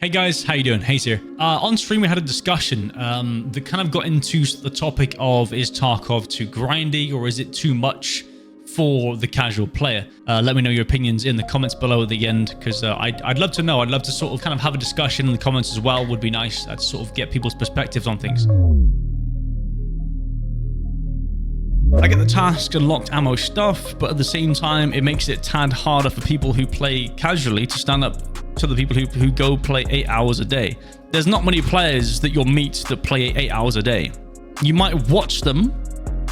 Hey guys, how you doing? Hayz here. On stream we had a discussion that kind of got into the topic of, is Tarkov too grindy or is it too much for the casual player? Let me know your opinions in the comments below at the end, because I'd love to know. I'd love to sort of kind of have a discussion in the comments as well. Would be nice to sort of get people's perspectives on things. I get the task and locked ammo stuff, but at the same time it makes it a tad harder for people who play casually to stand up to the people who go play 8 hours a day. There's not many players that you'll meet that play 8 hours a day. You might watch them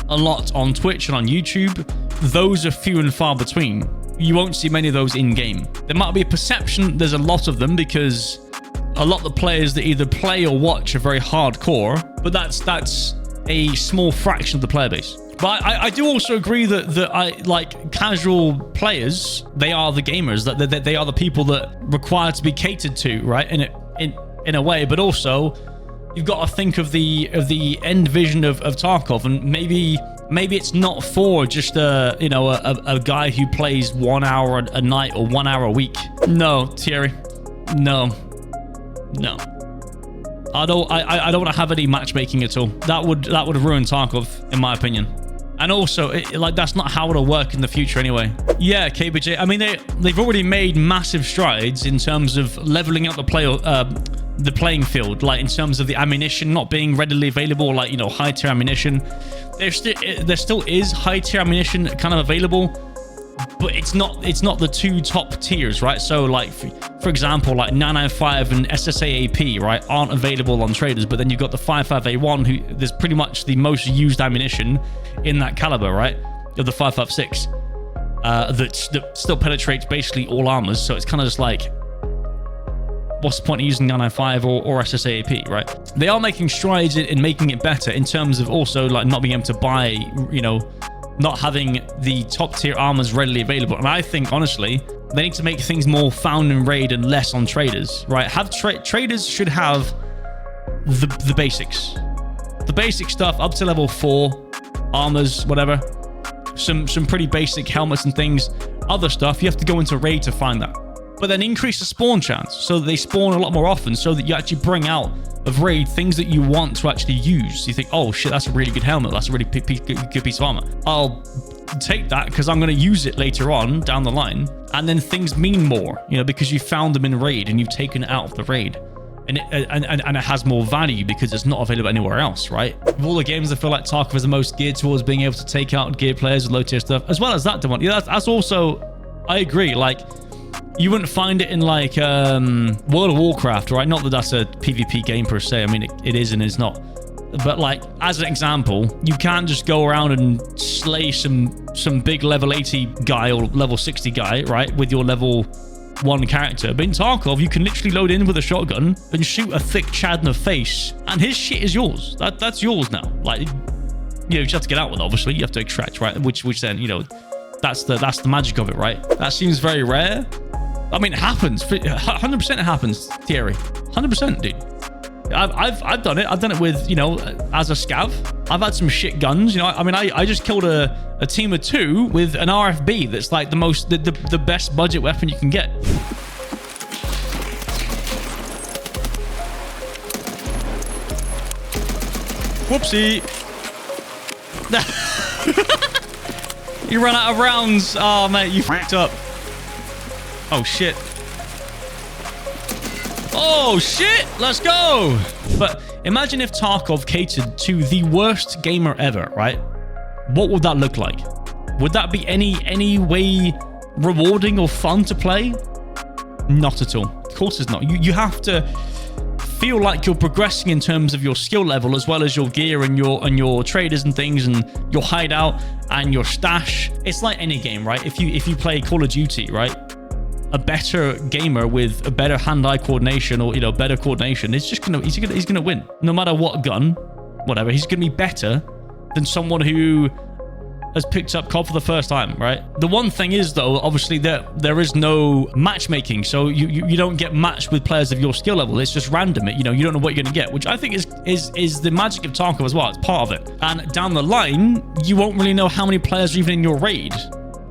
a lot on Twitch and on YouTube. Those are few and far between. You won't see many of those in game. There might be a perception there's a lot of them because a lot of the players that either play or watch are very hardcore, but that's a small fraction of the player base. But I do also agree that I like casual players. They are the gamers. That they are the people that require to be catered to, right? In a way, but also you've got to think of the end vision of Tarkov, and maybe it's not for just a guy who plays 1 hour a night or 1 hour a week. No, Thierry, no. I don't want to have any matchmaking at all. That would ruin Tarkov, in my opinion. And also, that's not how it'll work in the future anyway. Yeah, KBJ. I mean, they've already made massive strides in terms of leveling out the playing field, like in terms of the ammunition not being readily available, like, you know, high tier ammunition. There still is high tier ammunition kind of available, but it's not the two top tiers, right? So like for example, like 995 and SSA AP, right, aren't available on traders, but then you've got the 55A1, who there's pretty much the most used ammunition in that caliber, right, of the 556, that still penetrates basically all armors. So it's kind of just like, what's the point of using 995 or SSA AP, right? They are making strides in making it better in terms of also like not being able to buy, you know, not having the top tier armors readily available. And I think honestly they need to make things more found in raid and less on traders, right? Traders should have the basics, the basic stuff up to level 4, armors, whatever, some pretty basic helmets and things. Other stuff you have to go into raid to find that, but then increase the spawn chance so that they spawn a lot more often, so that you actually bring out of raid things that you want to actually use. So you think, oh shit, that's a really good helmet, that's a really good piece of armor, I'll take that because I'm going to use it later on down the line. And then things mean more, you know, because you found them in raid and you've taken it out of the raid, and it has more value because it's not available anywhere else, right? Of all the games, I feel like Tarkov is the most geared towards being able to take out gear players with low tier stuff, as well as that one. Yeah, that's also, I agree, like you wouldn't find it in like World of Warcraft, right? Not that that's a PvP game per se. I mean, it is and it's not. But like, as an example, you can't just go around and slay some big level 80 guy or level 60 guy, right, with your level 1 character. But in Tarkov, you can literally load in with a shotgun and shoot a thick Chad in the face, and his shit is yours. That's yours now. Like, you know, you just have to get out with it, obviously. You have to extract, right? Which then, you know, that's the magic of it, right? That seems very rare. I mean, it happens. 100% it happens, Thierry. 100%, dude. I've done it. I've done it with, you know, as a scav. I've had some shit guns, you know. I mean, I just killed a team of 2 with an RFB that's like the best budget weapon you can get. Whoopsie. You ran out of rounds. Oh, mate, you fucked up. Oh, shit. Oh, shit. Let's go. But imagine if Tarkov catered to the worst gamer ever, right? What would that look like? Would that be any way rewarding or fun to play? Not at all. Of course it's not. You have to feel like you're progressing in terms of your skill level, as well as your gear and your traders and things, and your hideout and your stash. It's like any game, right? If you play Call of Duty, right? A better gamer with a better hand-eye coordination, or, you know, better coordination, he's gonna win. No matter what gun, whatever, he's gonna be better than someone who has picked up COD for the first time, right? The one thing is, though, obviously there is no matchmaking, so you don't get matched with players of your skill level. It's just random. You know, you don't know what you're gonna get, which I think is the magic of Tarkov as well. It's part of it. And down the line, you won't really know how many players are even in your raid.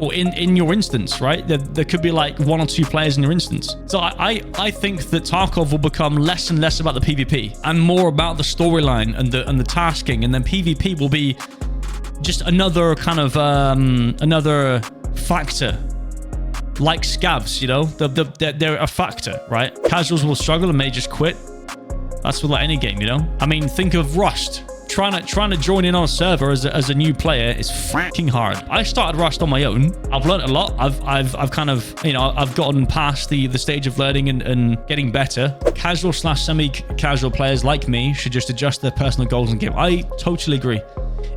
or in your instance, right? There could be like 1 or 2 players in your instance. So I think that Tarkov will become less and less about the PvP and more about the storyline and the tasking, and then PvP will be just another kind of another factor, like Scavs, you know. They're a factor, right? Casuals will struggle and may just quit. That's with like any game, you know. I mean, think of Rust. Trying to join in on a server as a new player is fucking hard. I started Rust on my own. I've learned a lot. I've kind of, you know, I've gotten past the stage of learning and getting better. Casual / semi-casual players like me should just adjust their personal goals in game. I totally agree.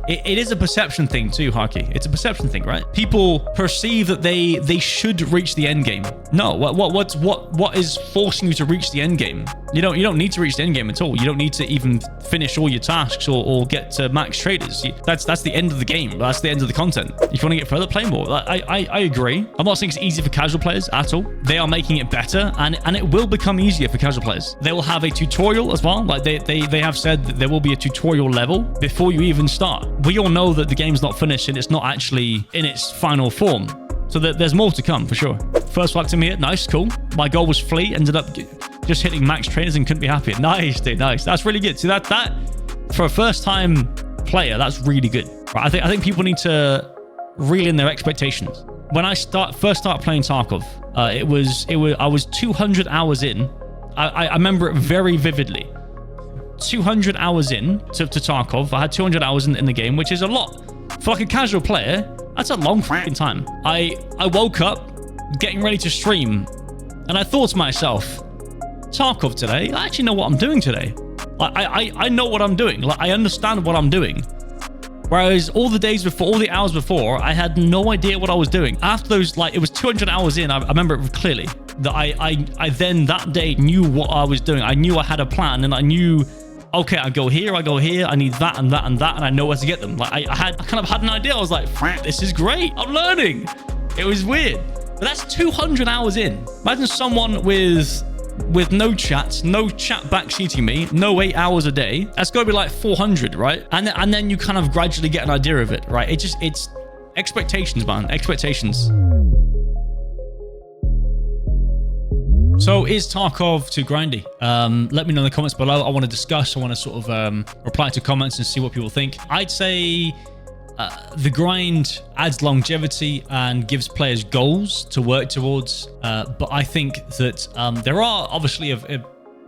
It is a perception thing too, Haki. It's a perception thing, right? People perceive that they should reach the end game. No, what is forcing you to reach the end game? You don't need to reach the end game at all. You don't need to even finish all your tasks or get to max traders. That's the end of the game. That's the end of the content. If you want to get further, play more. I agree. I'm not saying it's easy for casual players at all. They are making it better, and it will become easier for casual players. They will have a tutorial as well. Like they have said that there will be a tutorial level before you even start. We all know that the game's not finished and it's not actually in its final form. So there's more to come for sure. First flag to me hit. Nice, cool. My goal was flea. Ended up just hitting max traders and couldn't be happier. Nice, dude. Nice. That's really good. See that for a first time player, that's really good. Right? I think people need to reel in their expectations. When I first started playing Tarkov, I was 200 hours in. I remember it very vividly. 200 hours in to Tarkov. I had 200 hours in the game, which is a lot. For like a casual player, that's a long fucking time. I woke up getting ready to stream, and I thought to myself, Tarkov today, I actually know what I'm doing today. I know what I'm doing. Like, I understand what I'm doing. Whereas all the days before, all the hours before, I had no idea what I was doing. After those, like, it was 200 hours in, I remember it clearly, that I then that day knew what I was doing. I knew I had a plan, and I knew, okay, I go here, I need that and that and that, and I know where to get them. Like, I kind of had an idea. I was like, this is great. I'm learning. It was weird. But that's 200 hours in. Imagine someone with no chat backseating me, no 8 hours a day. That's got to be like 400, right? And then you kind of gradually get an idea of it, right? It's expectations, man. Expectations. So is Tarkov too grindy? Let me know in the comments below. I want to discuss. I want to sort of reply to comments and see what people think. I'd say the grind adds longevity and gives players goals to work towards. But I think that there are obviously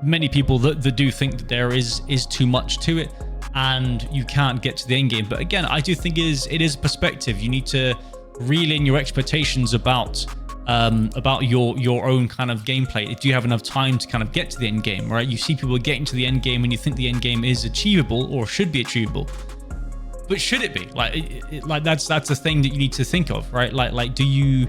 many people that do think that there is too much to it and you can't get to the end game. But again, I do think it is perspective. You need to reel in your expectations about your own kind of gameplay. Do you have enough time to kind of get to the end game, right? You see people getting to the end game and you think the end game is achievable or should be achievable. But should it be? Like that's the thing that you need to think of, right? Like do you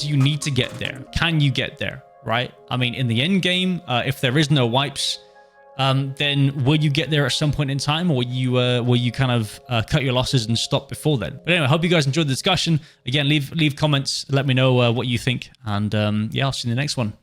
need to get there? Can you get there, right? I mean, in the end game, if there is no wipes, then will you get there at some point in time, or will you kind of cut your losses and stop before then? But anyway, I hope you guys enjoyed the discussion. Again, leave comments, let me know what you think, and yeah, I'll see you in the next one.